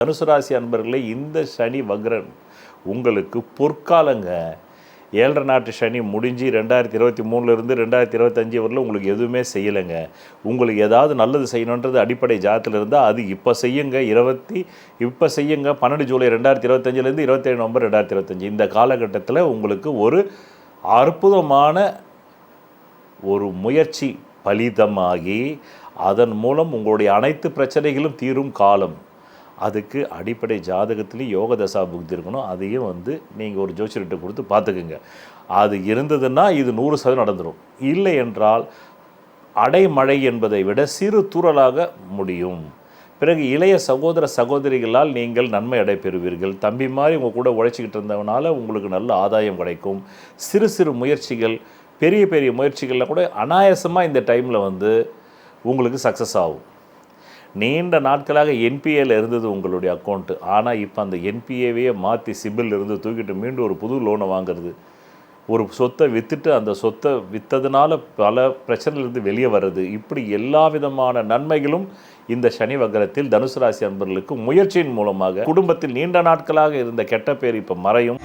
தனுசு ராசி அன்பர்களே, இந்த சனி வக்ரன் உங்களுக்கு பொற்காலங்க. 7.5 நாட்டு சனி முடிஞ்சு 2023 2025 வரல உங்களுக்கு எதுவுமே செய்யலைங்க. உங்களுக்கு ஏதாவது நல்லது செய்யணுன்றது அடிப்படை ஜாதத்தில் இருந்தால் அது இப்போ செய்யுங்க. இப்போ செய்யுங்க. 12 ஜூலை 2025 27 நவம்பர் 2025 இந்த காலகட்டத்தில் உங்களுக்கு ஒரு அற்புதமான ஒரு முயற்சி பலிதமாகி அதன் மூலம் உங்களுடைய அனைத்து பிரச்சனைகளும் தீரும் காலம். அதுக்கு அடிப்படை ஜாதகத்துலேயும் யோக தசா புக்தி இருக்கணும். அதையும் நீங்கள் ஒரு ஜோசியர்கிட்ட கொடுத்து பார்த்துக்குங்க. அது இருந்ததுன்னா இது 100% நடந்துடும். இல்லை என்றால் அடைமழை என்பதை விட சிறு தூறலாக முடியும். பிறகு இளைய சகோதர சகோதரிகளால் நீங்கள் நன்மை அடைபெறுவீர்கள். தம்பி மாதிரி உங்கள் கூட உழைச்சிக்கிட்டு இருந்தவனால உங்களுக்கு நல்ல ஆதாயம் கிடைக்கும். சிறு சிறு முயற்சிகள், பெரிய பெரிய முயற்சிகளில் கூட அனாயாசமாக இந்த டைமில் உங்களுக்கு சக்ஸஸ் ஆகும். நீண்ட நாட்களாக என்பிஏல இருந்தது உங்களுடைய அக்கௌண்ட்டு. ஆனால் இப்போ அந்த என்பிஏவையே மாற்றி சிபில் இருந்து தூக்கிட்டு மீண்டும் ஒரு புது லோனை வாங்குறது, ஒரு சொத்தை விற்றுட்டு அந்த சொத்தை விற்றதுனால பல பிரச்சனையிலிருந்து வெளியே வர்றது, இப்படி எல்லா விதமான நன்மைகளும் இந்த சனி வக்ரத்தில் தனுசு ராசி அன்பர்களுக்கு முயற்சியின் மூலமாக குடும்பத்தில் நீண்ட நாட்களாக இருந்த கெட்ட பேர் இப்போ மறையும்.